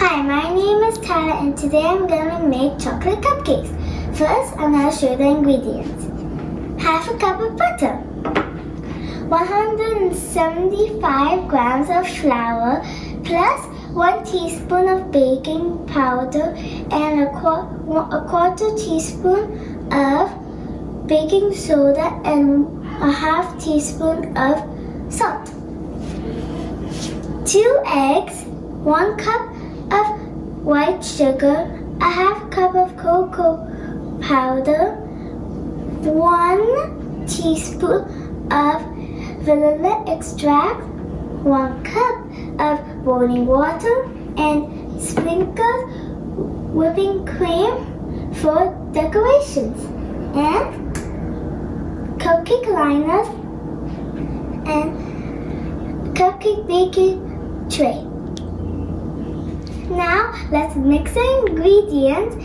Hi, my name is Tara and today I'm gonna make chocolate cupcakes. First, I'm gonna show the ingredients. Half a cup of butter, 175 grams of flour, plus 1 teaspoon of baking powder and a quarter teaspoon of baking soda and a half teaspoon of salt. 2 eggs, 1 cup of white sugar, a half cup of cocoa powder, 1 teaspoon of vanilla extract, 1 cup of boiling water, and sprinkled whipping cream for decorations, and cupcake liners and cupcake baking tray. Now let's mix the ingredients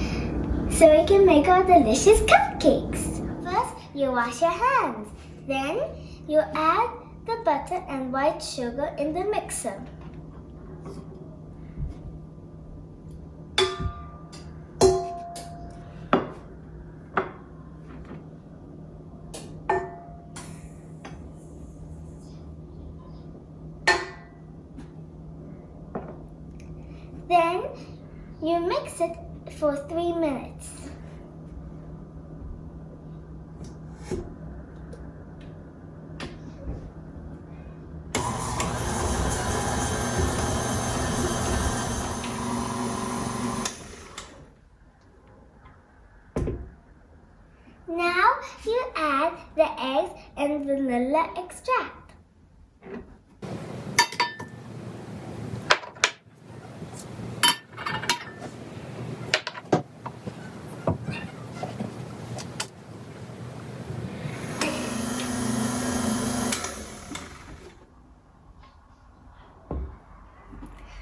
so we can make our delicious cupcakes. First, you wash your hands. Then you add the butter and white sugar in the mixer. Then you mix it for 3 minutes. Now you add the eggs and vanilla extract.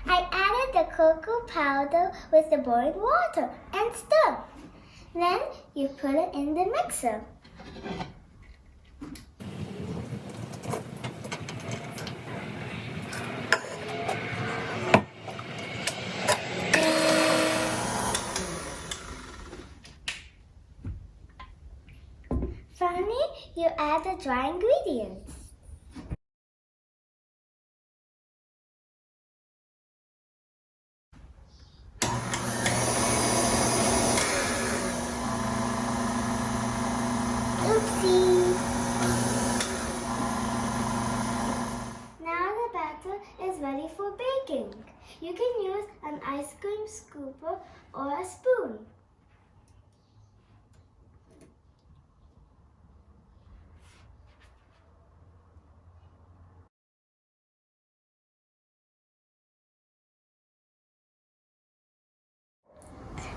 I added the cocoa powder with the boiling water and stir. Then you put it in the mixer. Finally, you add the dry ingredients. Oopsie! Now the batter is ready for baking. You can use an ice cream scooper or a spoon.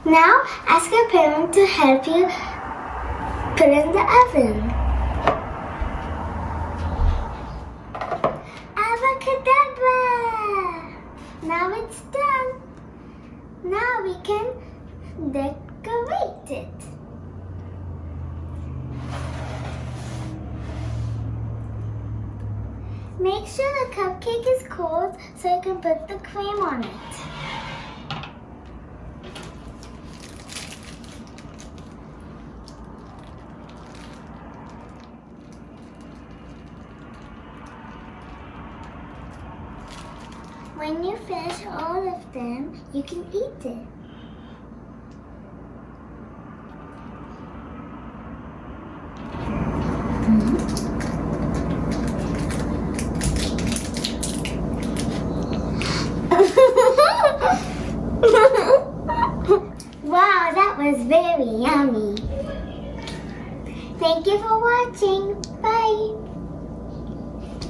Now ask your parent to help you put in the oven. Abracadabra! Now it's done. Now we can decorate it. Make sure the cupcake is cold so you can put the cream on it. When you finish all of them, you can eat it. Wow, that was very yummy. Thank you for watching. Bye.